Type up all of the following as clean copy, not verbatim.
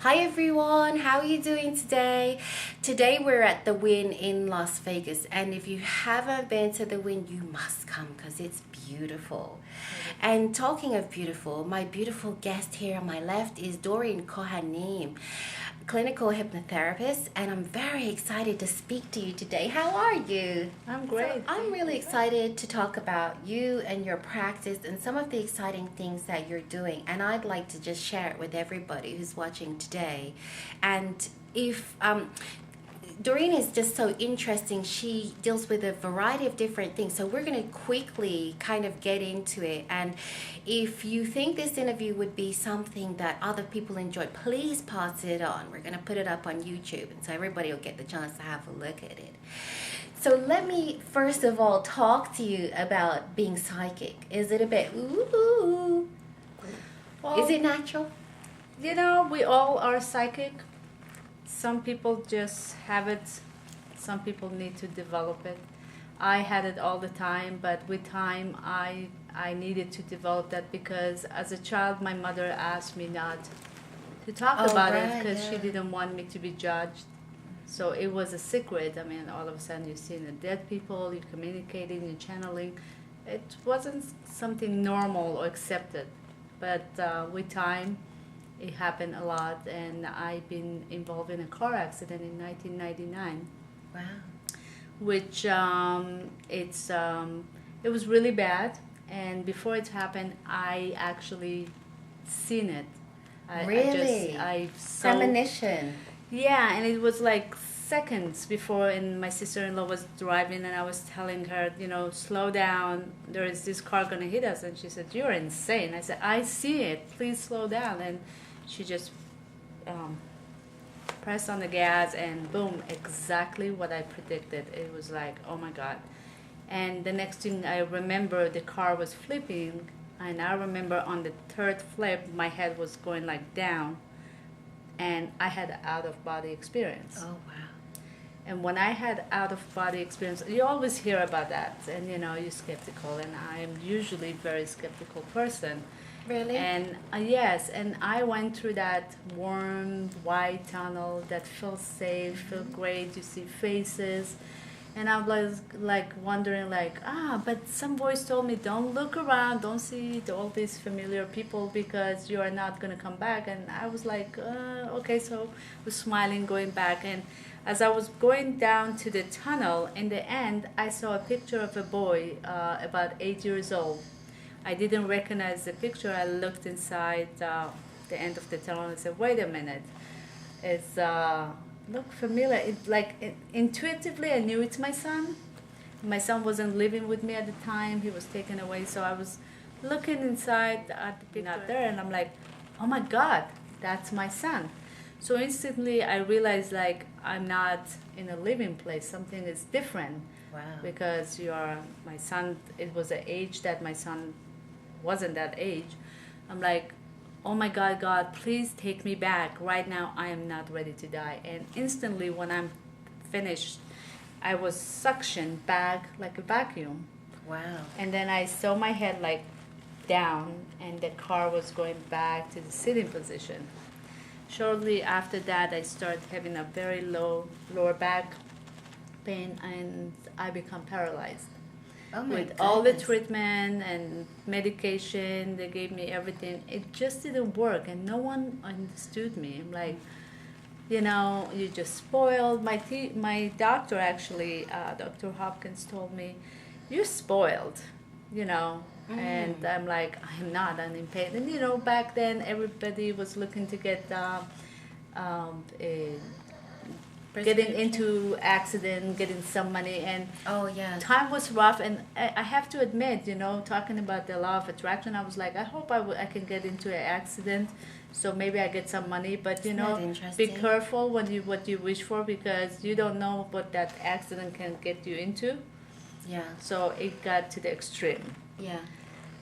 Hi everyone, how are you doing today? Today we're at the Wynn in Las Vegas, and if you haven't been to the Wynn, you must come because it's beautiful. And talking of beautiful, my beautiful guest here on my left is Doreen Cohanim, clinical hypnotherapist, and I'm very excited to speak to you today. How are you? I'm great. So I'm really excited to talk about you and your practice and some of the exciting things that you're doing. And I'd like to just share it with everybody who's watching today. And if Doreen is just so interesting. She deals with a variety of different things. So we're going to quickly kind of get into it. And if you think this interview would be something that other people enjoy, please pass it on. We're going to put it up on YouTube, and so everybody will get the chance to have a look at it. So let me first of all talk to you about being psychic. Is it a bit ooh? Well, Is it natural? You know, we all are psychic. Some people just have it. Some people need to develop it. I had it all the time, but with time, I needed to develop that because as a child, my mother asked me not to talk about it because she didn't want me to be judged. So it was a secret. I mean, all of a sudden you're seeing the dead people, you're communicating, you're channeling. It wasn't something normal or accepted. But with time, it happened a lot, and I've been involved in a car accident in 1999. Wow. Which it was really bad, and before it happened, I actually seen it. Really? I saw. Premonition. Yeah, and it was like seconds before, and my sister-in-law was driving, and I was telling her, slow down, there is this car gonna hit us, and she said, you're insane. I said, I see it, please slow down. And she just pressed on the gas, and boom, exactly what I predicted. It was like, oh my God. And the next thing I remember, the car was flipping, and I remember on the third flip, my head was going like down, and I had an out-of-body experience. Oh, wow. And when I had out-of-body experience, you always hear about that, and you're skeptical, and I am usually a very skeptical person. Really? And yes, and I went through that warm, white tunnel that feels safe, felt great, you see faces. And I was like wondering, but some voice told me, don't look around, don't see all these familiar people because you are not going to come back. And I was like, okay, so I was smiling, going back. And as I was going down to the tunnel, in the end, I saw a picture of a boy about 8 years old. I didn't recognize the picture. I looked inside the end of the tunnel and said, wait a minute, it's look familiar. Intuitively, I knew it's my son. My son wasn't living with me at the time. He was taken away. So I was looking inside at the picture not there, and I'm like, oh my God, that's my son. So instantly I realized I'm not in a living place. Something is different. Wow. Because my son, it was the age that my son wasn't that age. I'm like, oh my God, God, please take me back. Right now, I am not ready to die. And instantly, when I'm finished, I was suctioned back like a vacuum. Wow. And then I saw my head down, and the car was going back to the sitting position. Shortly after that, I started having a very low lower back pain, and I become paralyzed. Oh my with goodness. all the treatment and medication, they gave me everything. It just didn't work, and no one understood me. I'm like, you just spoiled. My doctor actually, Dr. Hopkins told me, you're spoiled, And I'm like, I'm not. I'm in pain. And back then everybody was looking to get getting into accident, getting some money, and time was rough. And I have to admit, talking about the law of attraction, I was like, I hope I can get into an accident, so maybe I get some money. But be careful what you wish for, because you don't know what that accident can get you into. Yeah. So it got to the extreme. Yeah.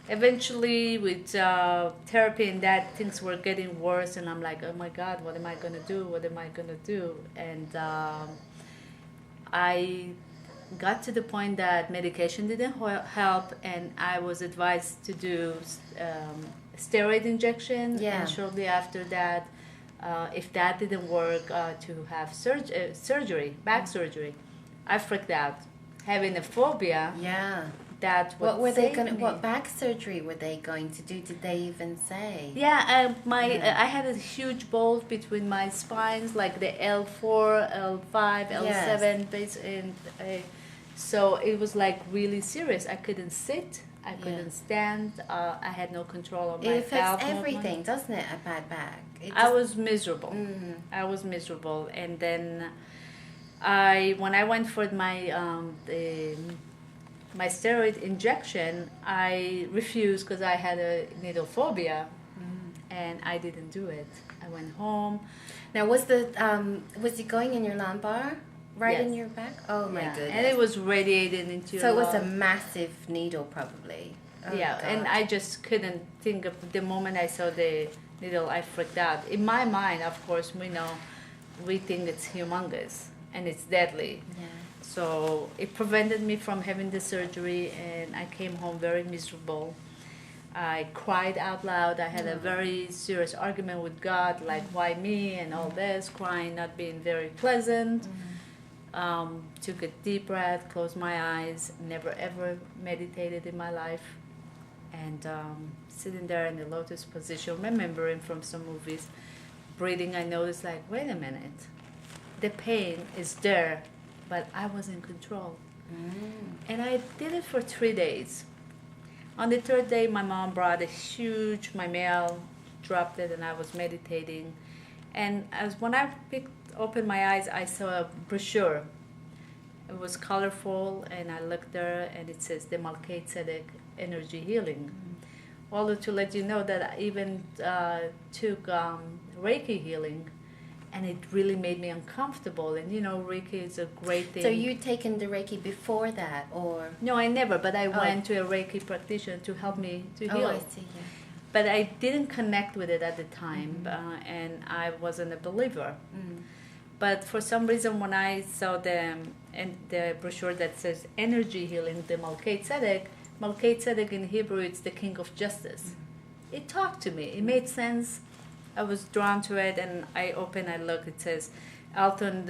Eventually, with therapy and that, things were getting worse, and I'm like, oh my God, what am I going to do? What am I going to do? And I got to the point that medication didn't help, and I was advised to do steroid injection. Yeah. And shortly after that, If that didn't work, to have surgery, back surgery. I freaked out. Having a phobia, Yeah. that would What were they save going? me. What back surgery were they going to do? Did they even say? Yeah, Yeah. I had a huge bulge between my spines, like the L4, L5, L7 Yes. base, and so it was like really serious. I couldn't sit, I couldn't stand. I had no control of my It affects bowel everything, movement. doesn't it? A bad back. I was miserable. Mhm. I was miserable, and then when I went for my steroid injection, I refused because I had a needle phobia, and I didn't do it. I went home. Now, was it going in your lumbar, right in Yes. your back? Oh my Yeah, goodness! and it was radiating into So your it was a lung. massive needle, probably. Oh, Yeah, and God. I just couldn't think of the moment I saw the needle. I freaked out. In my mind, of course, we think it's humongous and it's deadly. Yeah. So it prevented me from having the surgery, and I came home very miserable. I cried out loud. I had a very serious argument with God, like, why me and all this, crying, not being very pleasant. Took a deep breath, closed my eyes, never ever meditated in my life. And sitting there in the lotus position, remembering from some movies, breathing, I noticed, like, wait a minute, the pain is there, but I was in control. And I did it for 3 days. On the third day, my mom brought my mail, dropped it, and I was meditating. And when I opened my eyes, I saw a brochure. It was colorful, and I looked there, and it says the Melchizedek Energy Healing. Although, to let you know that I even took Reiki healing, and it really made me uncomfortable. And Reiki is a great thing. So you'd taken the Reiki before that, or? No, I never, but I went to a Reiki practitioner to help me to heal. Oh, I see. Yeah. But I didn't connect with it at the time, and I wasn't a believer. But for some reason, when I saw the brochure that says energy healing, the Melchizedek in Hebrew, it's the king of justice. It talked to me. It made sense. I was drawn to it, and I look. It says Alton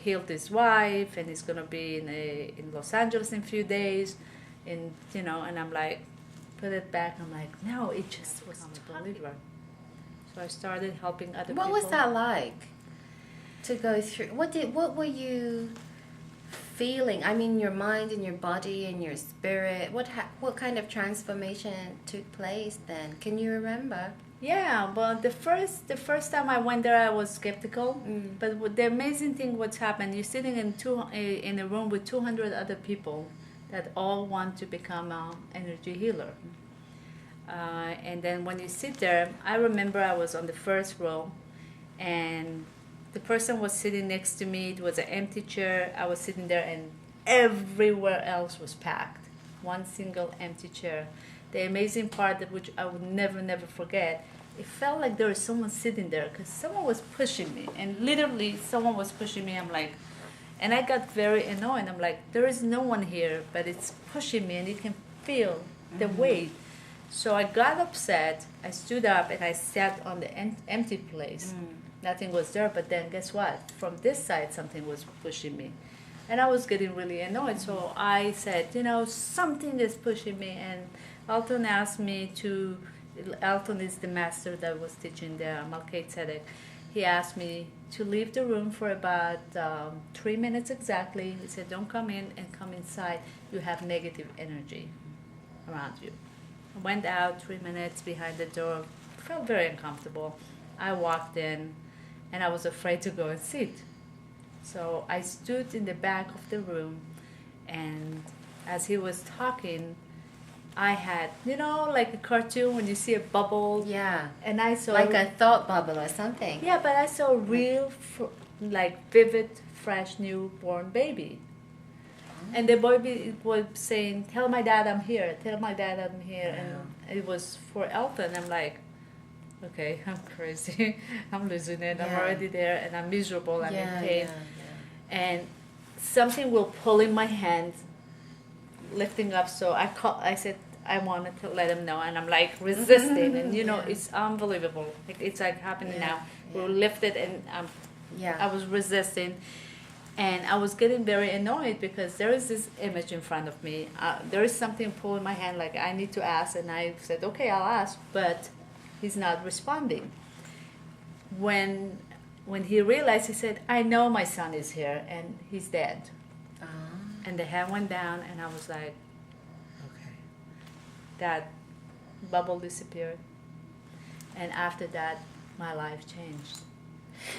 healed his wife, and he's gonna be in Los Angeles in a few days, and I'm like, put it back. I'm like, no, it just was a believer. So I started helping other people. What was that like to go through? What were you feeling? I mean, your mind and your body and your spirit. What kind of transformation took place then? Can you remember? Yeah, well, the first time I went there, I was skeptical. But the amazing thing, what's happened? You're sitting in a room with 200 other people that all want to become an energy healer. And then when you sit there, I remember I was on the first row, and the person was sitting next to me. It was an empty chair. I was sitting there, and everywhere else was packed. One single empty chair. The amazing part, which I would never forget, it felt like there was someone sitting there because someone was pushing me, and literally someone was pushing me. I'm like, and I got very annoyed. I'm like, there is no one here, but it's pushing me, and you can feel the weight. So I got upset. I stood up and I sat on the empty place. Nothing was there, but then guess what? From this side, something was pushing me. And I was getting really annoyed. So I said, something is pushing me. And Alton asked me Alton is the master that was teaching the Melchizedek. He asked me to leave the room for about 3 minutes exactly. He said, don't come in and come inside. You have negative energy around you. I went out 3 minutes behind the door, felt very uncomfortable. I walked in, and I was afraid to go and sit. So I stood in the back of the room, and as he was talking, I had, like a cartoon when you see a bubble. Yeah. And I saw... Like a thought bubble or something. Yeah, but I saw a real, vivid, fresh, newborn baby. And the baby was saying, tell my dad I'm here, tell my dad I'm here. And it was for Elton. I'm like, okay, I'm crazy. I'm losing it. I'm already there, and I'm miserable. I'm in pain. And something will pull in my hand, lifting up. So I said, I wanted to let him know, and I'm like resisting, and you know, Yeah. it's unbelievable. Like it's like happening Yeah, now. yeah. We're lifted, and Yeah. I was resisting, and I was getting very annoyed because there is this image in front of me. There is something pulling my hand, like I need to ask, and I said, okay, I'll ask, but he's not responding. When he realized, he said, I know my son is here, and he's dead. Ah. And the hand went down, and I was like, okay. That bubble disappeared, and after that, my life changed.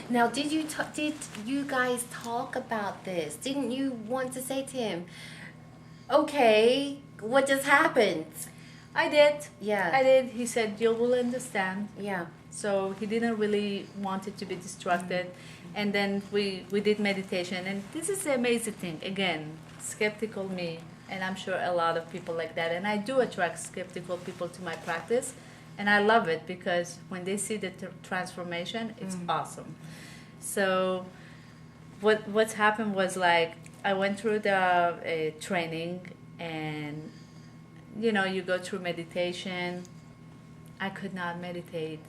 Now, did you guys talk about this? Didn't you want to say to him, okay, what just happened? I did. Yeah. I did. He said, you will understand. Yeah. So he didn't really want it to be distracted. And then we did meditation. And this is the amazing thing. Again, skeptical me, and I'm sure a lot of people like that. And I do attract skeptical people to my practice. And I love it because when they see the transformation, it's awesome. So what's happened was, like, I went through the training, and you know, you go through meditation. I could not meditate,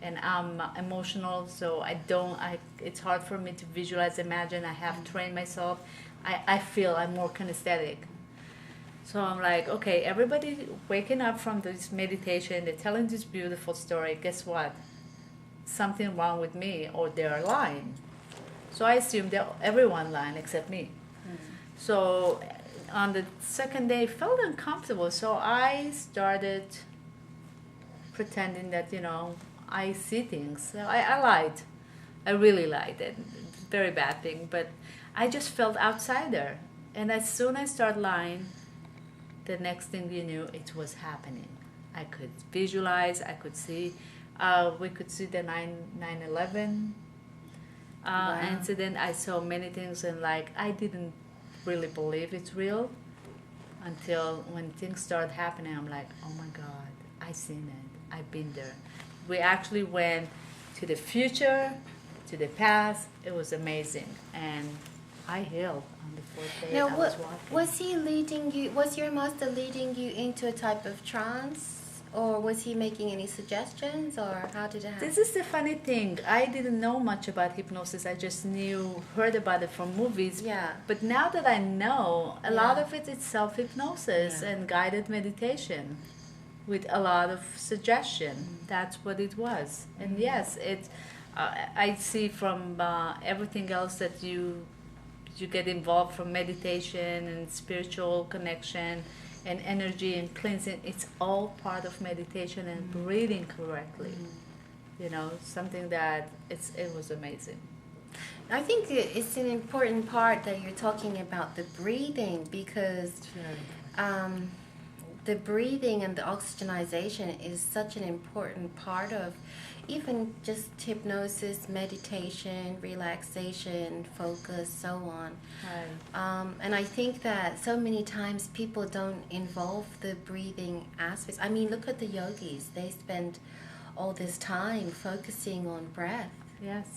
and I'm emotional, so it's hard for me to visualize, imagine. I have trained myself. I feel I'm more kinesthetic. So I'm like, okay, everybody waking up from this meditation, they're telling this beautiful story. Guess what? Something wrong with me, or they're lying. So I assumed that everyone lying except me. So on the second day, I felt uncomfortable. So I started pretending that, you know, I see things. So I lied. I really lied. And it's a very bad thing. But I just felt outsider. And as soon as I started lying, the next thing you knew, it was happening. I could visualize. I could see. We could see the 9/11 Wow. incident. I saw many things, and like I didn't really believe it's real until when things started happening. I'm like, oh my God, I seen it. I've been there. We actually went to the future, to the past. It was amazing, and I healed on the fourth day. Now, I was walking. was he leading you? Was your master leading you into a type of trance, or was he making any suggestions, or how did it happen? This is the funny thing. I didn't know much about hypnosis. I just heard about it from movies. Yeah. But now that I know, a lot Yeah. of it is self-hypnosis Yeah. and guided meditation with a lot of suggestion. That's what it was. And yes, I see from everything else that you get involved, from meditation and spiritual connection and energy and cleansing. It's all part of meditation and breathing correctly. You know, something that it was amazing. I think it's an important part that you're talking about the breathing, because the breathing and the oxygenization is such an important part of even just hypnosis, meditation, relaxation, focus, so on. Right. And I think that so many times people don't involve the breathing aspects. I mean, look at the yogis. They spend all this time focusing on breath. Yes.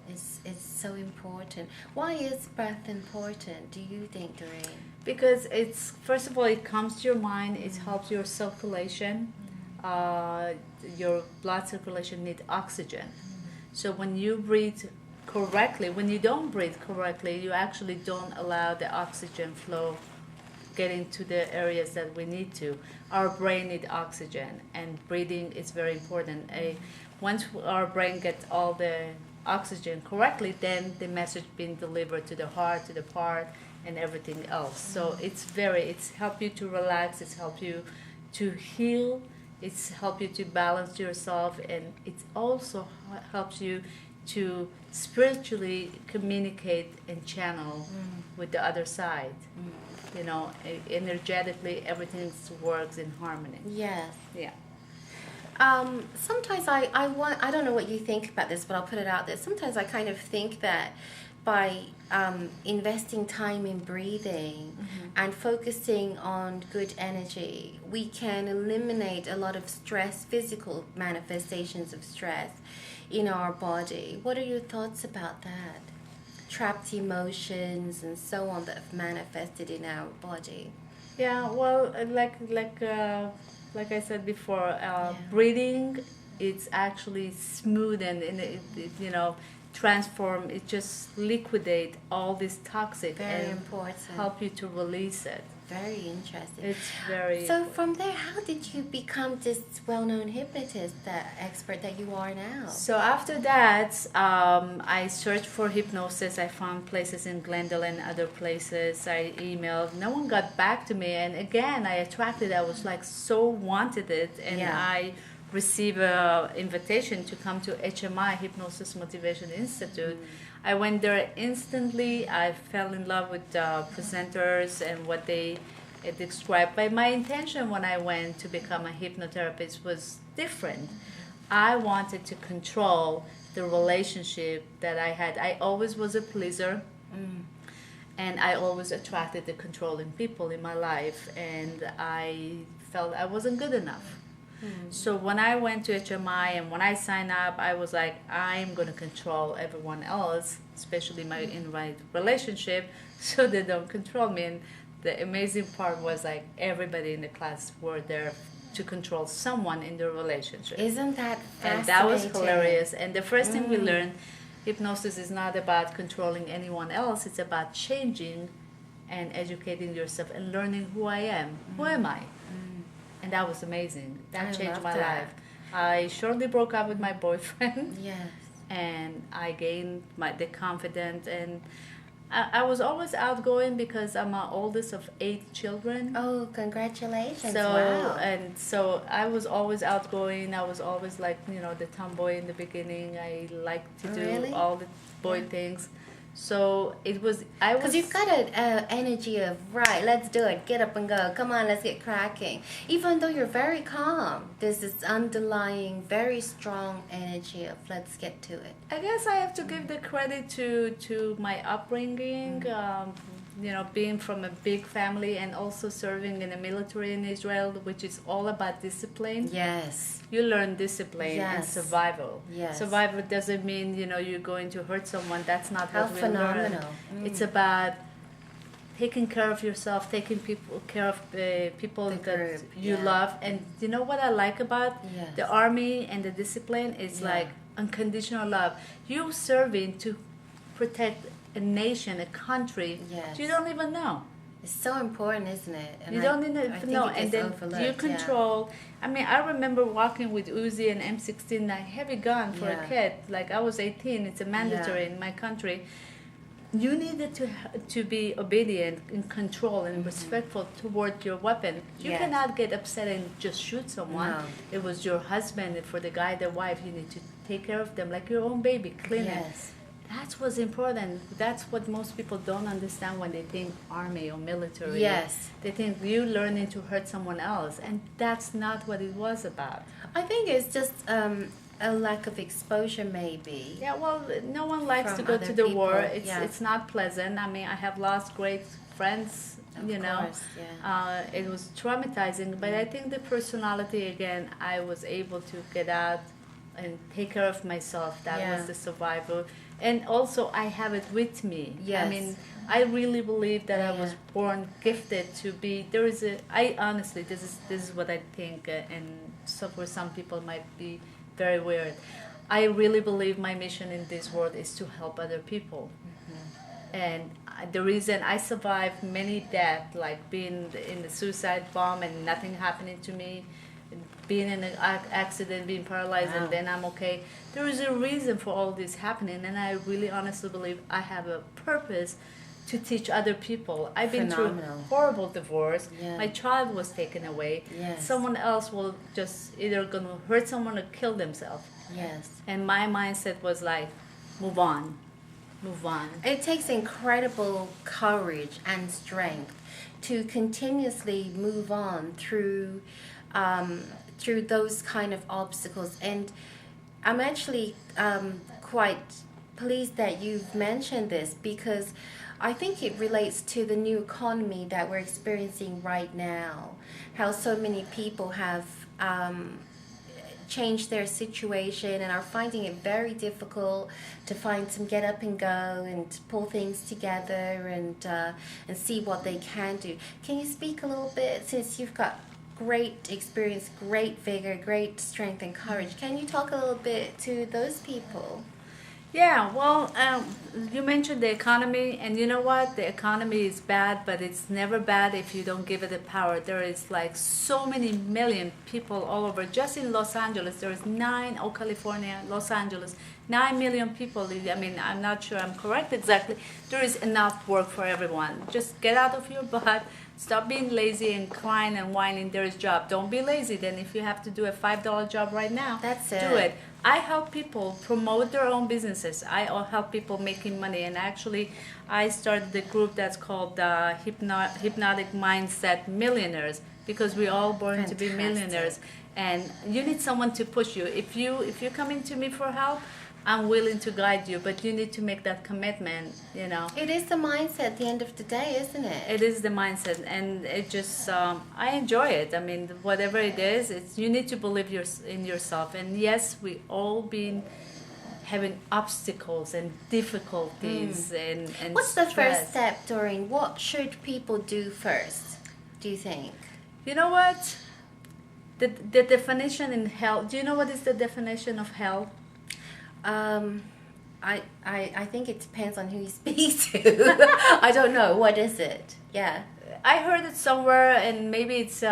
It's so important. Why is breath important, do you think, Doreen? Because it's, first of all, it calms your mind. It helps your circulation. Your blood circulation needs oxygen. So when you breathe correctly, when you don't breathe correctly, you actually don't allow the oxygen flow get into the areas that we need to. Our brain needs oxygen, and breathing is very important. Once our brain gets all the oxygen correctly, then the message being delivered to the heart, to the part, and everything else. So it's help you to relax, it's help you to heal, it's help you to balance yourself, and it also helps you to spiritually communicate and channel with the other side. You know, energetically, everything works in harmony. Yes. Yeah. Sometimes I don't know what you think about this, but I'll put it out there. Sometimes I kind of think that by investing time in breathing and focusing on good energy, we can eliminate a lot of stress, physical manifestations of stress in our body. What are your thoughts about that? Trapped emotions and so on that have manifested in our body. Yeah, well, like I said before, Yeah. breathing, it's actually smooth and you know, transform. It just liquidate all this toxic Very and important. help you to release it. Very interesting. It's very So from there, how did you become this well-known hypnotist, the expert that you are now? So after that, I searched for hypnosis. I found places in Glendale and other places. I emailed. No one got back to me. And again, I attracted. I was like so wanted it, and Yeah. I received a invitation to come to HMI, Hypnosis Motivation Institute. I went there instantly. I fell in love with the presenters and what they described. But my intention when I went to become a hypnotherapist was different. I wanted to control the relationship that I had. I always was a pleaser, and I always attracted the controlling people in my life, and I felt I wasn't good enough. So when I went to HMI and when I signed up, I was like, I'm going to control everyone else, especially in my relationship, so they don't control me. And the amazing part was like everybody in the class were there to control someone in their relationship. Isn't that fascinating? And that was hilarious. And the first thing we learned, hypnosis is not about controlling anyone else. It's about changing and educating yourself and learning who I am. Who am I? And that was amazing. That I changed love my that. life. I shortly broke up with my boyfriend. Yes. And I gained the confidence, and I was always outgoing because I'm the oldest of 8 children. Oh, congratulations. So wow. and so I was always outgoing. I was always like, you know, the tomboy in the beginning. I liked to do Really? all the boy things. So it was I was Because you've got an energy of, right, let's do it, get up and go, come on, let's get cracking. Even though you're very calm, there's this underlying, very strong energy of, let's get to it. I guess I have to give the credit to my upbringing, you know, being from a big family and also serving in the military in Israel, which is all about discipline. Yes. You learn discipline and Yes. survival. Yes. Survival doesn't mean, you know, you're going to hurt someone. That's not How what we phenomenal. learn. It's about taking care of yourself, taking care of people The that group, you yeah. love. And you know what I like about Yes. the army and the discipline is Yeah. like unconditional love. You serving to protect a nation, a country Yes. you don't even know. It's so important, isn't it? And You don't I even think know, it and gets then overlooked, you yeah. control. I mean, I remember walking with Uzi and M16, like heavy gun for Yeah. a kid. Like I was 18; it's a mandatory Yeah. in my country. You needed to be obedient, in control, and respectful toward your weapon. You Yes. cannot get upset and just shoot someone. No. It was your husband, and for the guy, the wife, you need to take care of them like your own baby, clean it. Yes. That's what's important. That's what most people don't understand when they think army or military. Yes. They think you learning to hurt someone else, and that's not what it was about. I think it's just a lack of exposure, maybe. Yeah, well, no one likes From to go other to the war. people, yeah. It's not pleasant. I mean, I have lost great friends. Of you know, course, yeah. it was traumatizing. But I think the personality again, I was able to get out and take care of myself. That Yeah. was the survival. And also, I have it with me. Yes. I mean, I really believe that I was Yeah. born gifted to be. There is a. I honestly, this is what I think, and so for some people, might be very weird. I really believe my mission in this world is to help other people. And the reason I survived many deaths, like being in the suicide bomb and nothing happening to me, being in an accident, being paralyzed, Wow. and then I'm okay. There is a reason for all this happening, and I really honestly believe I have a purpose to teach other people. I've been through Phenomenal. a horrible divorce. Yeah. My child was taken away. Yes. Someone else will just either gonna hurt someone or kill themselves. Yes. And my mindset was like, move on, move on. It takes incredible courage and strength to continuously move on through those kind of obstacles. And I'm actually quite pleased that you've mentioned this, because I think it relates to the new economy that we're experiencing right now. How so many people have change their situation and are finding it very difficult to find some get up and go and pull things together and see what they can do. Can you speak a little bit, since you've got great experience, great vigor, great strength and courage? Can you talk a little bit to those people? Yeah, well, you mentioned the economy, and you know what? The economy is bad, but it's never bad if you don't give it the power. There is like so many million people all over. Just in Los Angeles, there is California, Los Angeles, 9 million people. I mean, I'm not sure I'm correct exactly. There is enough work for everyone. Just get out of your butt. Stop being lazy and crying and whining. There is job. Don't be lazy. Then if you have to do a $5 job right now, That's it. do it. I help people promote their own businesses. I help people making money. And actually, I started the group that's called Hypnotic Mindset Millionaires, because we're all born to be millionaires. And you need someone to push you. If you're coming to me for help, I'm willing to guide you, but you need to make that commitment, you know. It is the mindset at the end of the day, isn't it? It is the mindset, and it just, I enjoy it. I mean, whatever it is, you need to believe in yourself. And yes, we all been having obstacles and difficulties and What's stress. the first step, Doreen? What should people do first, do you think? You know what? The definition in hell, do you know what is the definition of hell? I think it depends on who you speak to. I don't know. What is it? Yeah. I heard it somewhere, and maybe it's in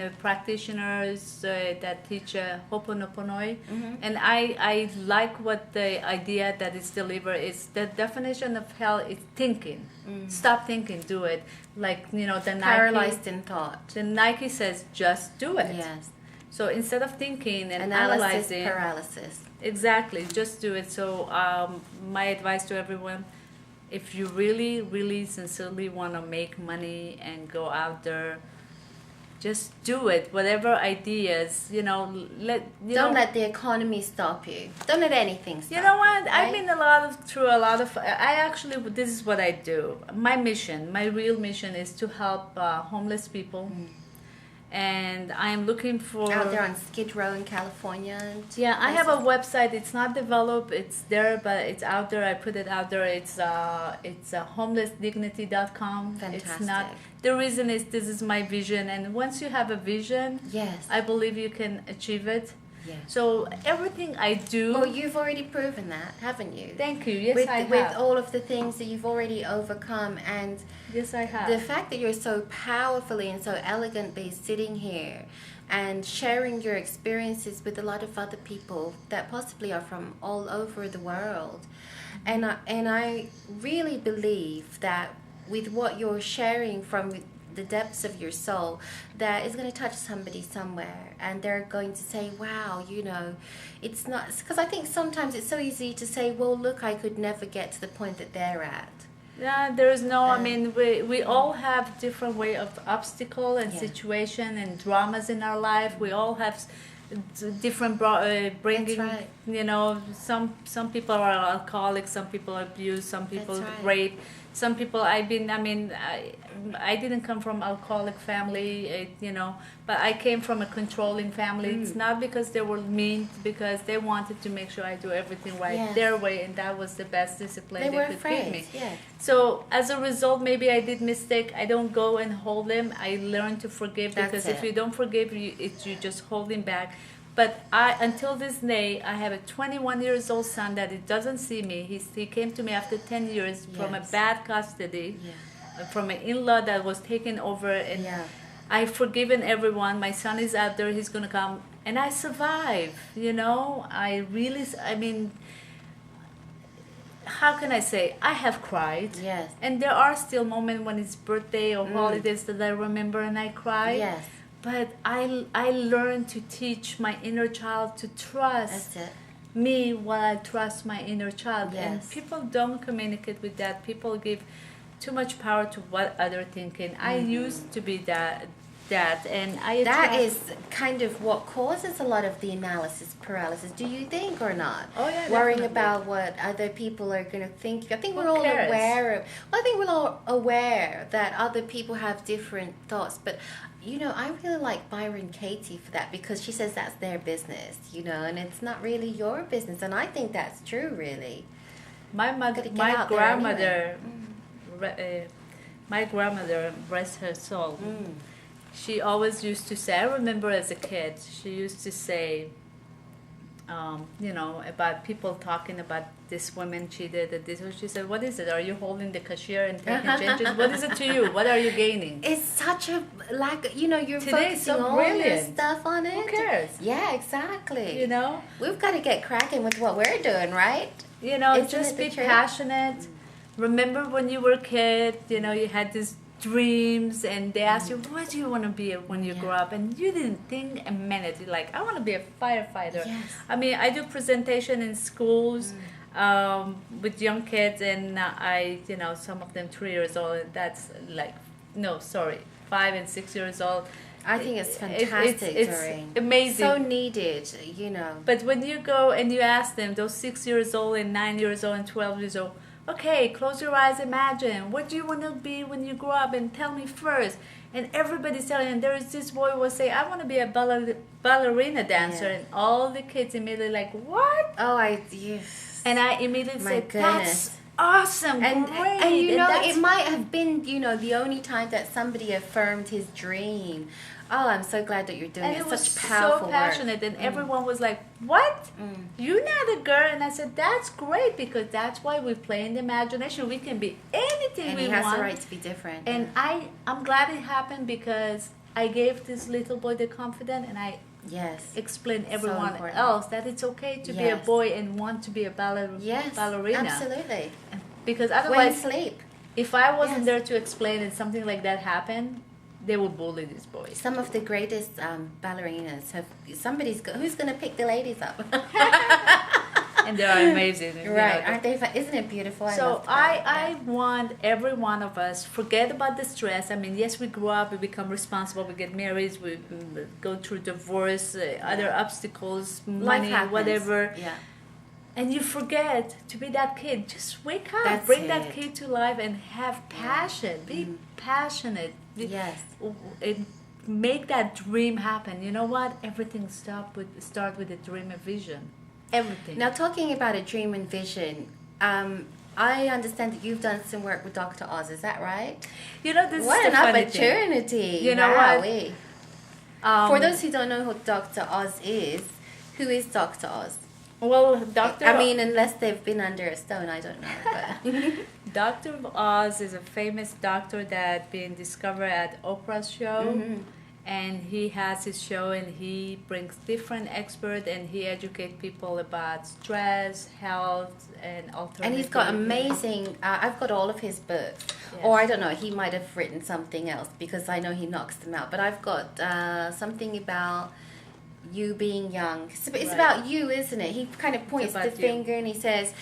a practitioners that teach Ho'oponopono. And I like what the idea that is delivered is. The definition of hell is thinking. Stop thinking, do it. Like, you know, the Paralyzed in thought. The Nike says, just do it. Yes. So instead of thinking and Analysis analyzing, paralysis. exactly, just do it. So my advice to everyone: if you really, really sincerely want to make money and go out there, just do it. Whatever ideas, you know, Don't let the economy stop you. Don't let anything stop you. You know what? Right? I've been through a lot of. I actually, this is what I do. My mission, my real mission, is to help homeless people. And I am looking for out there on Skid Row in California. Yeah, I have a website. It's not developed. It's there, but it's out there. I put it out there. It's homelessdignity.com. Fantastic. It's not. The reason is this is my vision, and once you have a vision, Yes. I believe you can achieve it. Yes. So everything I do. Well, you've already proven that, haven't you? Thank you. Yes, I have. With all of the things that you've already overcome, and yes, I have. the fact that you're so powerfully and so elegantly sitting here and sharing your experiences with a lot of other people that possibly are from all over the world. And I really believe that with what you're sharing from the depths of your soul, that is going to touch somebody somewhere, and they're going to say, wow, you know, it's not, because I think sometimes it's so easy to say, well, look, I could never get to the point that they're at. Yeah, there is no, I mean, we all have different way of obstacle and Yeah. situation and dramas in our life. We all have different bringing, That's right. you know, some people are alcoholics, some people abuse, some people That's right. rape, some people, I didn't come from alcoholic family, you know, but I came from a controlling family. It's not because they were mean, because they wanted to make sure I do everything right Yes. their way, and that was the best discipline They they were could afraid, give me. yeah. So as a result, maybe I did mistake. I don't go and hold them. I learn to forgive, That's because it. if you don't forgive, you just holding back. But until this day, I have a 21 years old son that he doesn't see me. He came to me after 10 years from a Yes. bad custody, Yeah. from an in-law that was taken over, and Yeah. I've forgiven everyone. My son is out there. He's gonna come, and I survive. You know, I mean, how can I say? I have cried. Yes. And there are still moments when it's birthday or holidays that I remember and I cry. Yes. But I learned to teach my inner child to trust That's it. me while I trust my inner child. Yes. And people don't communicate with that. People give too much power to what other thinking. I used to be that, and I That attract- is kind of what causes a lot of the analysis paralysis, do you think, or not? Oh, yeah, Worrying definitely. about what other people are going to think. I think Who we're all cares? aware of. Well, I think we're all aware that other people have different thoughts, but I really like Byron Katie for that because she says that's their business, and it's not really your business. And I think that's true, really. My grandmother, my grandmother, rest her soul, she always used to say, I remember as a kid, she used to say, about people talking about this woman cheated and this. She said, what is it? Are you holding the cashier and taking changes? What is it to you? What are you gaining? It's such a, you're Today focusing so all this stuff on it. Who cares? Yeah, exactly. We've got to get cracking with what we're doing, right? Just be passionate. Remember when you were a kid, you had these dreams and they asked you, what do you want to be when you grow up? And you didn't think a minute. You're like, I want to be a firefighter. Yes. I mean, I do presentation in schools with young kids, and some of them 3 years old, and that's 5 and 6 years old. I think it's fantastic, Doreen. Amazing. So needed, But when you go and you ask them, those 6 years old and 9 years old and 12 years old, okay, close your eyes, imagine, what do you want to be when you grow up, and tell me first. And everybody's telling, and there is this boy who will say, I want to be a ballerina dancer, and all the kids immediately like, what? Yes. And I immediately said, goodness. That's awesome, and, great. And it might have been, the only time that somebody affirmed his dream. Oh, I'm so glad that you're doing it. And it was such powerful so passionate, work. And everyone was like, what? You're not a girl? And I said, that's great, because that's why we play in the imagination. We can be anything we want. And he has the right to be different. And I'm glad it happened, because I gave this little boy the confidence, and I explained everyone else that it's okay to be a boy and want to be a ballerina. Absolutely. Because otherwise, sleep. If I wasn't there to explain and something like that happened, they would bully these boys. Some of the greatest ballerinas have who's going to pick the ladies up? And they are amazing. Right. Aren't they fun? Isn't it beautiful? I want every one of us, forget about the stress. I mean, yes, we grow up, we become responsible, we get married, we go through divorce, other obstacles, money, whatever. Yeah. And you forget to be that kid. Just wake up, that kid to life, and have passion. Be passionate. Yes. And make that dream happen. You know what? Everything start with a dream and vision. Everything. Now, talking about a dream and vision, I understand that you've done some work with Dr. Oz. Is that right? This what is an opportunity. You know what? For those who don't know who Dr. Oz is, who is Dr. Oz? Well, unless they've been under a stone, I don't know. But. Dr. Oz is a famous doctor that been discovered at Oprah's show, and he has his show, and he brings different experts, and he educates people about stress, health, and alternative. And he's got amazing. I've got all of his books, or I don't know. He might have written something else because I know he knocks them out. But I've got something about you being young. It's about you, isn't it? He kind of points the finger and he says,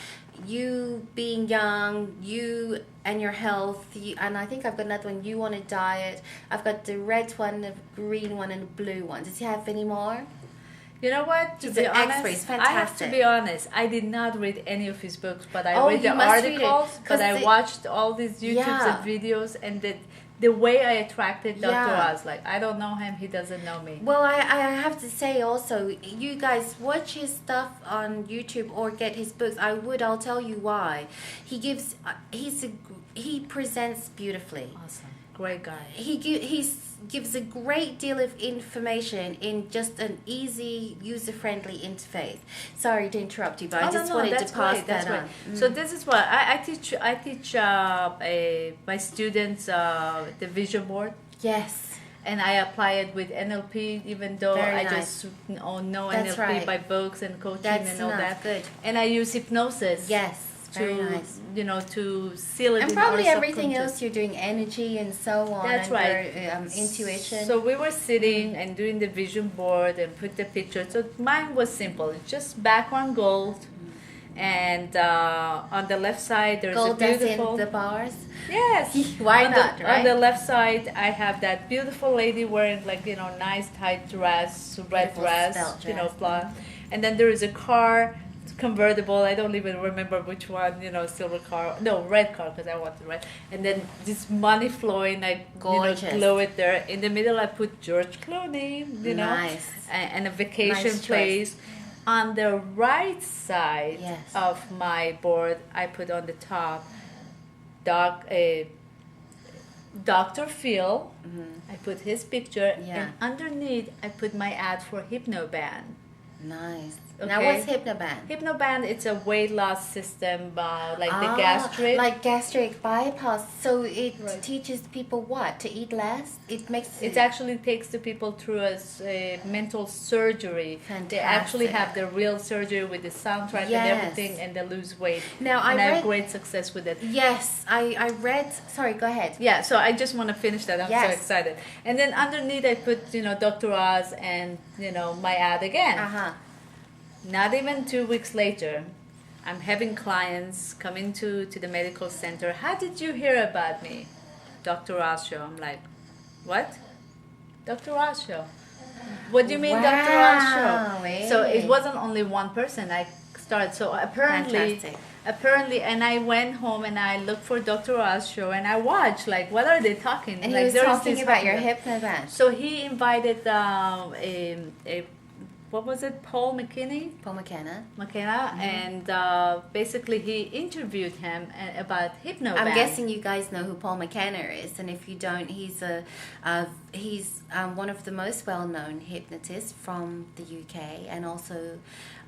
you being young, you and your health, and I think I've got another one, you on a diet. I've got the red one, the green one, and the blue one. Does he have any more? You know what? To be honest, I have to be honest. I did not read any of his books, but I read the articles, but I watched all these YouTubes and videos, and the way I attracted Dr. Oz, I don't know him, he doesn't know me. Well, I have to say also, you guys watch his stuff on YouTube or get his books. I'll tell you why. He presents beautifully. Awesome. Great guy. He gives a great deal of information in just an easy, user-friendly interface. Sorry to interrupt you, but I just wanted to pass that on. So this is what I teach my students the vision board. Yes. And I apply it with NLP, even though just know NLP by books and coaching and all that. Good. And I use hypnosis. Yes. Very nice. To seal it. And probably everything else you're doing, energy and so on. That's right. Intuition. So we were sitting and doing the vision board and put the picture. So mine was simple. It's just background gold. And on the left side, there's gold a beautiful... Gold as in the bars? Yes. Why not, right? On the left side, I have that beautiful lady wearing nice tight dress, red dress, blonde. And then there is a car convertible. I don't even remember which one, silver car. No, red car, because I wanted red. And then this money flowing, I Gorgeous. glue it there. In the middle, I put George Clooney, Nice. and a vacation Nice place. choice. On the right side Yes. of my board, I put on the top Dr. Phil. I put his picture, and underneath I put my ad for Hypnoband. Nice. Okay. Now, what's Hypnoband? Hypnoband, it's a weight loss system, like the gastric. Like gastric bypass. So it Right. teaches people what? To eat less? It actually takes the people through a mental surgery. Fantastic. They actually have the real surgery with the soundtrack Yes. and everything, and they lose weight. Now, and I have read- great success with it. Yes, I read. Sorry, go ahead. Yeah, so I just want to finish that. I'm so Yes. excited. And then underneath I put, Dr. Oz and, my ad again. Not even 2 weeks later, I'm having clients coming to the medical center. How did you hear about me? Dr. Oz show. I'm like, what? Dr. Oz show. What do you mean, Dr. Oz show? Wow, So it eh. wasn't only one person. I started. So Fantastic. apparently, and I went home and I looked for Dr. Oz show and I watched, like, what are they talking? And like, he was there's talking this about your popular- Hypnoband. So he invited what was it, Paul McKinney? Paul McKenna. And basically he interviewed him about Hypnoband. I'm guessing you guys know who Paul McKenna is, and if you don't, he's one of the most well-known hypnotists from the UK, and also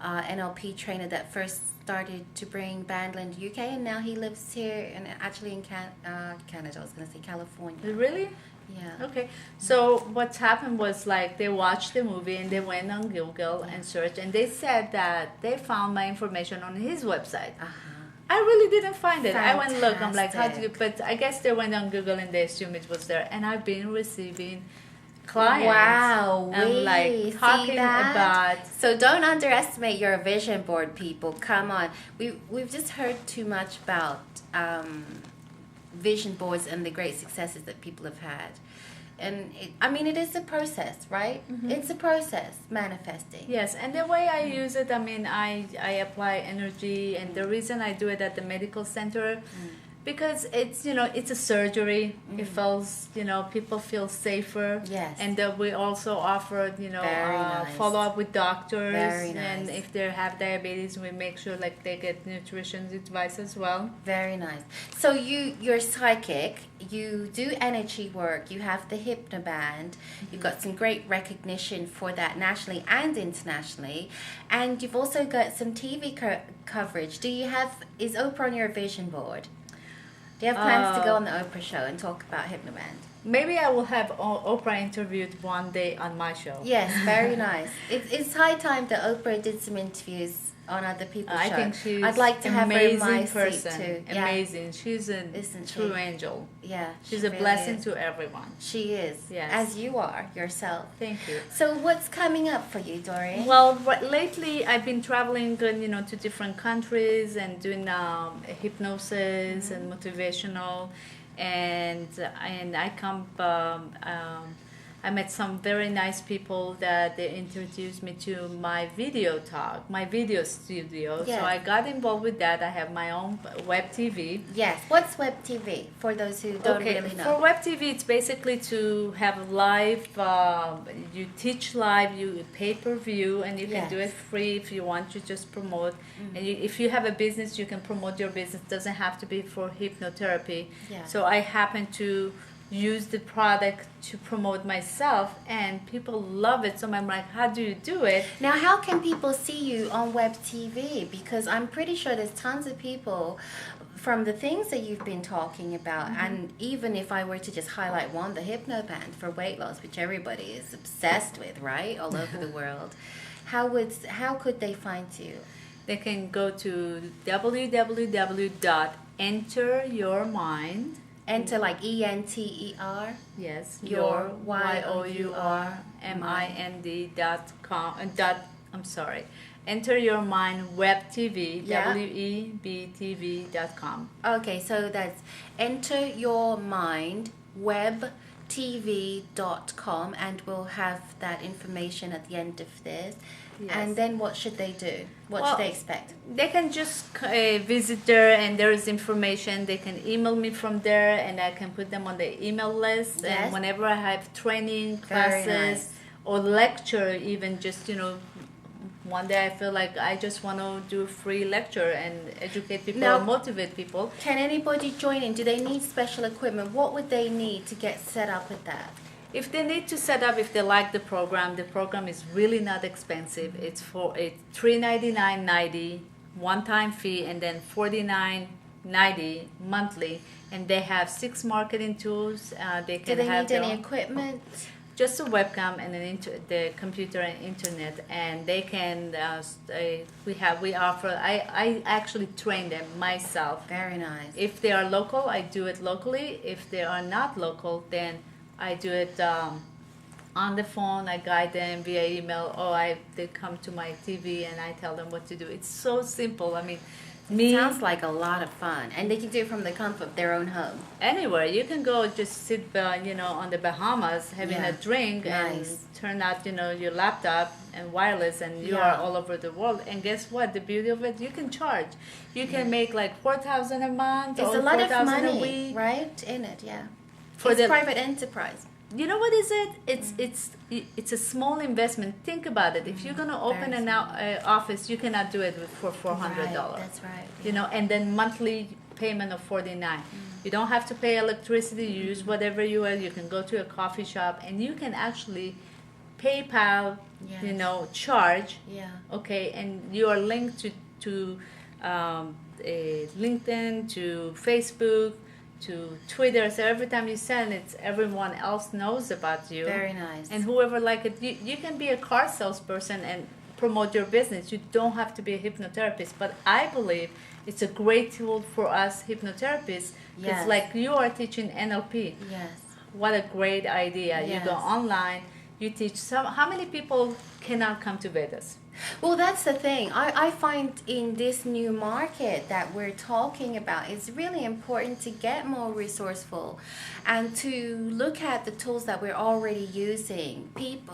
NLP trainer that first started to bring Bandland UK, and now he lives here and actually in Canada. I was going to say California. Really? Yeah. Okay. So what's happened was, like, they watched the movie and they went on Google and searched, and they said that they found my information on his website. I really didn't find it. I went look. I'm like, how do you? But I guess they went on Google and they assumed it was there. And I've been receiving clients. Wow, I'm like see talking that? about. So don't underestimate your vision board, people. Come on, we've just heard too much about vision boards and the great successes that people have had. And it is a process, right? Mm-hmm. It's a process, manifesting. Yes, and the way I use it, I apply energy, and the reason I do it at the medical center, because it's it's a surgery. It feels people feel safer. Yes. And we also offer Very nice. follow up with doctors. Very nice. And if they have diabetes, we make sure like they get nutrition advice as well. Very nice. So you're psychic. You do energy work. You have the Hypnoband. You've got some great recognition for that nationally and internationally, and you've also got some TV coverage. Is Oprah on your vision board? Do you have plans to go on the Oprah show and talk about Hypnoband? Maybe I will have Oprah interviewed one day on my show. Yes, very nice. It's high time that Oprah did some interviews on other people's shows. I think she's I'd like to have her in my person. seat too. Yeah. Amazing. She's a Isn't she? true angel. Yeah, She's she a really blessing is. to everyone. She is. Yes. As you are yourself. Thank you. So what's coming up for you, Doreen? Well, lately I've been traveling, to different countries and doing hypnosis and motivational, and I met some very nice people that they introduced me to my video studio. Yes. So I got involved with that. I have my own web TV. Yes. What's Web TV for those who don't really know? For web TV, it's basically to have live. You teach live, you pay-per-view, and you can Yes. do it free if you want. You just promote, and if you have a business, you can promote your business. It doesn't have to be for hypnotherapy. Yeah. So I happen to use the product to promote myself, and people love it. So I'm like, how do you do it? Now, how can people see you on Web TV? Because I'm pretty sure there's tons of people from the things that you've been talking about, and even if I were to just highlight one, the Hypnoband for weight loss, which everybody is obsessed with, right, all over the world, how could they find you? They can go to www.enteryourmind. Enter like ENTER. Yes, Your YOURMIND.com. I'm sorry. Enter Your Mind Web TV. Yeah. WEBTV.com. Okay, so that's Enter Your Mind Web hypnotherapysttv.com, and we'll have that information at the end of this. Yes. And then what should they do? What should they expect? They can just visit there, and there is information. They can email me from there, and I can put them on the email list. Yes. And whenever I have training Very classes nice. or lecture, even just, one day I feel like I just want to do a free lecture and educate people Now, or motivate people. Can anybody join in? Do they need special equipment? What would they need to get set up with that? If they need to set up, if they like the program is really not expensive. It's $399.90 one-time fee, and then $49.90 monthly. And they have 6 marketing tools. They can Do they have need their any own- equipment? just a webcam and the computer and internet, and they can. We offer. I actually train them myself. Very nice. If they are local, I do it locally. If they are not local, then I do it on the phone. I guide them via email, or they come to my TV and I tell them what to do. It's so simple. I mean, Sounds like a lot of fun, and they can do it from the comfort of their own home. Anywhere you can go, just sit, on the Bahamas having Yeah. a drink Nice. and turn out, your laptop and wireless, and you Yeah. are all over the world. And guess what? The beauty of it, you can charge. You can make like $4,000 a month There's or a lot of $4,000 a money, week. right, in it, yeah. For It's the- private enterprise. You know what is it? It's a small investment. Think about it. If you're gonna open Very an office, you cannot do it for $400. Right, that's right. And then monthly payment of $49. You don't have to pay electricity. You use whatever you will. You can go to a coffee shop, and you can actually PayPal, Yes. charge. Yeah. Okay, and you are linked to LinkedIn, to Facebook, to Twitter. So every time you send it, everyone else knows about you. Very nice. And whoever like it, you can be a car salesperson and promote your business. You don't have to be a hypnotherapist. But I believe it's a great tool for us hypnotherapists. Because Yes. like you are teaching NLP. Yes. What a great idea. You go Yes. online, you teach how many people cannot come to Vedas? Well, that's the thing. I find in this new market that we're talking about, it's really important to get more resourceful and to look at the tools that we're already using.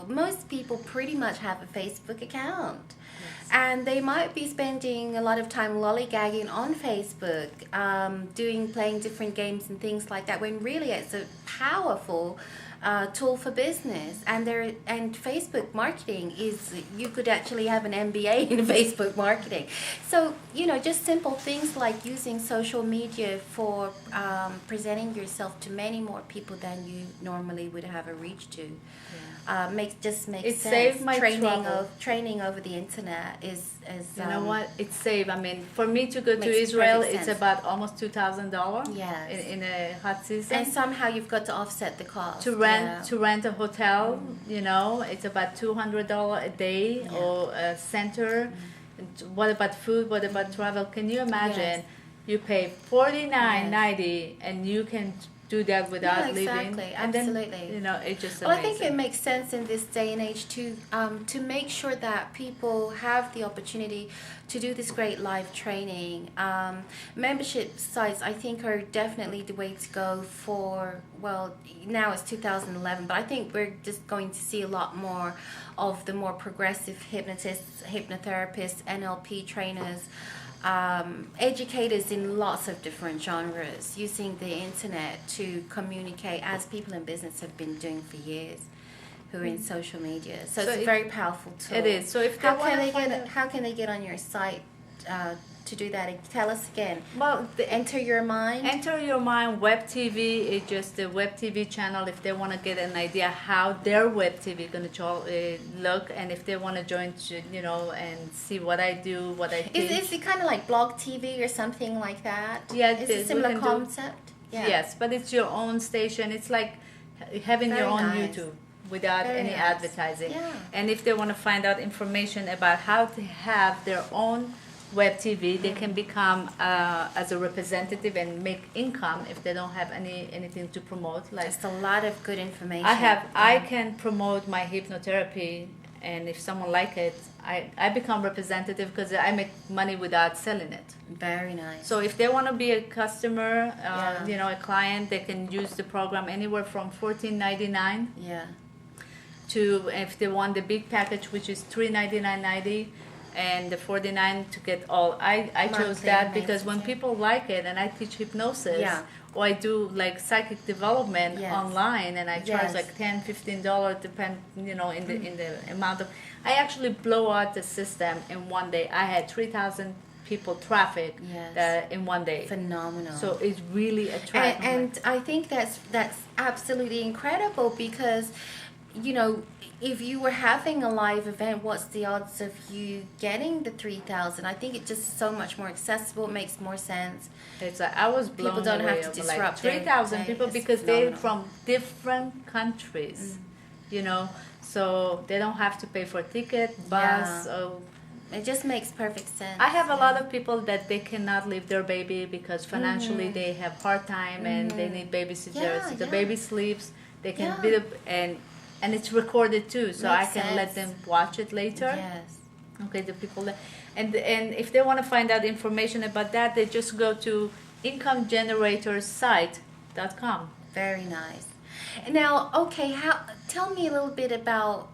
Most people pretty much have a Facebook account. Yes. And they might be spending a lot of time lollygagging on Facebook, playing different games and things like that, when really it's a powerful tool for business. And Facebook marketing you could actually have an MBA in Facebook marketing. So, just simple things like using social media for presenting yourself to many more people than you normally would have a reach to. Makes It sense. saved my trouble. Training over the internet is You know what? It's safe. I mean, for me to go to Makes Israel, perfect it's sense. about almost $2,000 Yes. in a hot season. and somehow you've got to offset the cost. to rent a hotel, it's about $200 a day, Yeah. or a center. And what about food? What about travel? Can you imagine? Yes. You pay $49.90 and you can do that without Yeah, leaving. exactly. And Absolutely. then, it's just Well, I amazing. think it makes sense in this day and age to make sure that people have the opportunity to do this great live training. Membership sites, I think, are definitely the way to go now it's 2011, but I think we're just going to see a lot more of the more progressive hypnotists, hypnotherapists, NLP trainers, educators in lots of different genres, using the internet to communicate, as people in business have been doing for years, who are in social media. So it's a very powerful tool. It is. So if they How can they get on your site to do that? Tell us again. Well, Enter Your Mind. Enter Your Mind Web TV is just a web TV channel if they want to get an idea how their web TV is going to look, and if they want to join, and see what I do, what I teach. Is it kind of like blog TV or something like that? Yeah, It's a similar we can do- concept. Yeah. Yes, but it's your own station. It's like having your Very own nice. YouTube without Very any nice. advertising. Yeah. And if they want to find out information about how to have their own web TV, they can become as a representative and make income if they don't have anything to promote. Like Just a lot of good information. I can promote my hypnotherapy and if someone like it, I become representative because I make money without selling it. Very nice. So if they want to be a customer, Yeah. you know, a client, they can use the program anywhere from $14.99 Yeah. to, if they want the big package, which is $399.90, and the $49 to get all. I chose Monthly that because when maintenance. people like it, and I teach hypnosis, Yeah. or I do like psychic development Yes. online, and I charge Yes. like $10-15, depend, you know, in the amount of. I actually blow out the system in one day. I had 3,000 people traffic Yes. in one day. Phenomenal. So it's really attractive. And I think that's absolutely incredible because, you know, if you were having a live event, what's the odds of you getting the 3,000? I think it just is so much more accessible. It makes more sense. It's like I was blown People don't away have to over disrupt like their 3,000 day. people It's because they're phenomenal. from different countries, you know, so they don't have to pay for ticket, bus. Yeah. Or It just makes perfect sense. I have a lot of people that they cannot leave their baby because financially they have hard time and they need babysitters. Yeah, If the yeah. baby sleeps, they can Yeah. beat up and it's recorded too, so Makes I can let sense. them watch it later. Yes. Okay, the people that, and if they want to find out information about that, they just go to incomegeneratorsite.com. Very nice. Now, okay, tell me a little bit about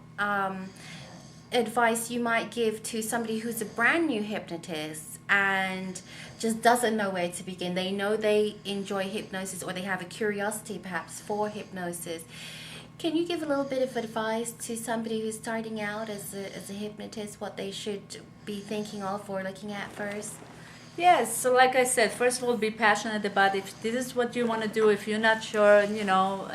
advice you might give to somebody who's a brand new hypnotist and just doesn't know where to begin. They know they enjoy hypnosis or they have a curiosity perhaps for hypnosis. Can you give a little bit of advice to somebody who's starting out as a hypnotist, what they should be thinking of or looking at first? Yes, so like I said, first of all, be passionate about if this is what you want to do. If you're not sure, you know,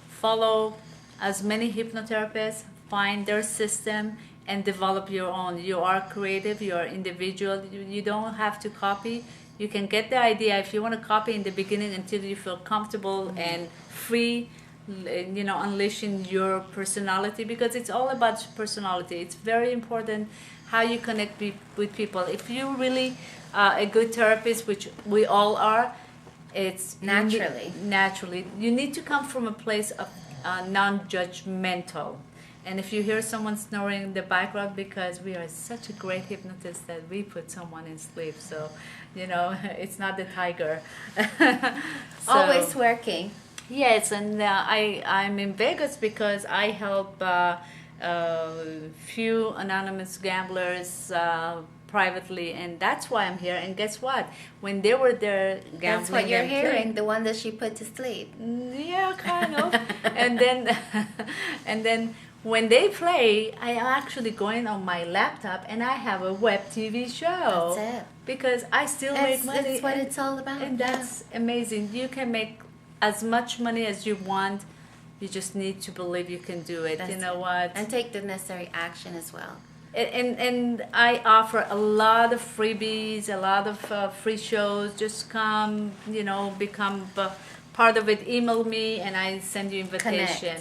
follow as many hypnotherapists, find their system, and develop your own. You are creative, you are individual, you don't have to copy. You can get the idea if you want to copy in the beginning until you feel comfortable and free, you know, unleashing your personality, because it's all about personality. It's very important how you connect with people. If you really a good therapist, which we all are, it's naturally you need to come from a place of non-judgmental. And if you hear someone snoring in the background, because we are such a great hypnotist that we put someone in sleep, so you know, it's not the tiger. So, Always working. yes, and I'm in Vegas because I help few anonymous gamblers privately, and that's why I'm here. And guess what? When they were there gambling, That's what you're and hearing, playing- the one that she put to sleep. yeah, kind of. and then when they play, I am actually going on my laptop and I have a web TV show. That's it. Because I still make money. That's what and- it's all about. and that's amazing. You can make as much money as you want. You just need to believe you can do it. That's you know it. what? And take the necessary action as well. And I offer a lot of freebies, a lot of free shows. Just come, you know, become part of it. Email me and I send you invitation.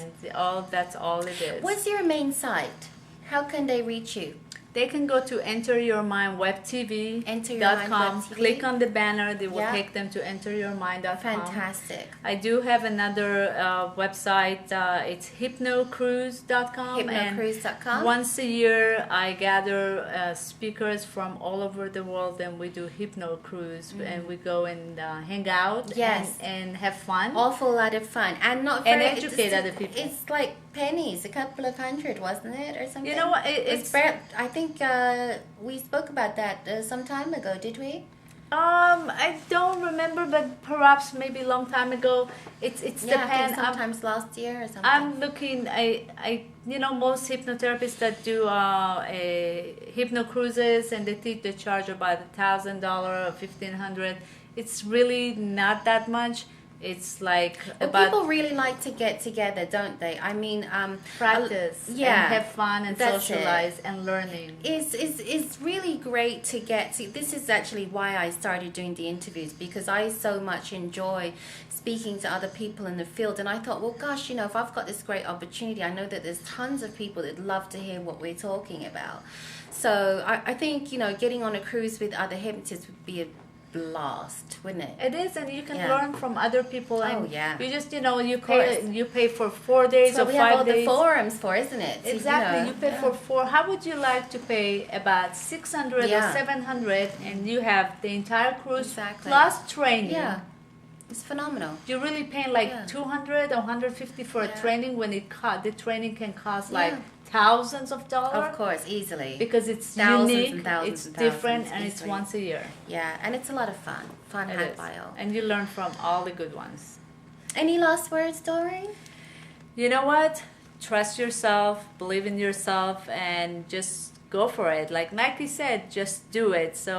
That's all it is. What's your main site? How can they reach you? They can go to enteryourmindwebtv.com. Enter Your Mind Web TV. Click on the banner. They will Yeah. take them to enteryourmind.com. Fantastic. I do have another website. It's hypnocruise.com. Hypnocruise.com. And once a year, I gather speakers from all over the world, and we do hypno cruise, and we go and hang out. Yes. and have fun. Awful lot of fun. And not And very, educate it's- other people. It's like pennies, a couple of hundred, wasn't it? Or something? You know what? It's I think we spoke about that some time ago, did we? I don't remember, but perhaps maybe a long time ago. It's Yeah, I think depend. sometimes last year or something. I'm looking. I you know, most hypnotherapists that do hypno cruises and they charge about $1,000 or $1,500. It's really not that much. It's like Well, about people really like to get together, don't they? I mean, practice, yeah, and have fun and that's socialize and learning. It's really great to get to. This is actually why I started doing the interviews, because I so much enjoy speaking to other people in the field. And I thought, well, gosh, you know, if I've got this great opportunity, I know that there's tons of people that love to hear what we're talking about. So I think, you know, getting on a cruise with other hypnotists would be a blast, wouldn't it? It is, and you can Yeah. learn from other people. And Oh, yeah. you just, you course. pay for 4 days So or we have 5 all the days. forums for, isn't it? So, Exactly, you pay yeah. for 4. How would you like to pay about 600 Yeah. or 700, and you have the entire cruise Exactly. plus training? Yeah, it's phenomenal. You're really paying like Yeah. 200 or 150 for a Yeah. training when the training can cost Yeah. like thousands of dollars. Of course, easily. Because it's Thousands unique, and thousands it's and different, thousands and it's easily. once a year. Yeah, and it's a lot of fun. Fun It hand is. bio. And you learn from all the good ones. Any last words, Doreen? You know what? Trust yourself, believe in yourself, and just go for it. Like Nike said, just do it. So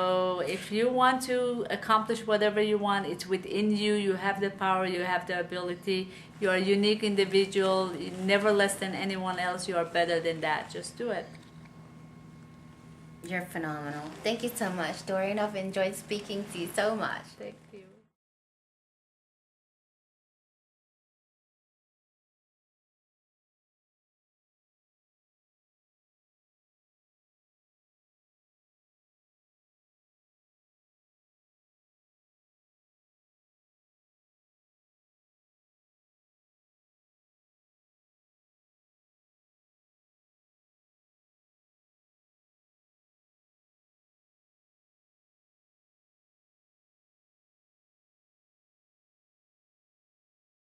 if you want to accomplish whatever you want, it's within you. You have the power, you have the ability. You are a unique individual, you're never less than anyone else. You are better than that. Just do it. You're phenomenal. Thank you so much, Doreen. I've enjoyed speaking to you so much. Thank you.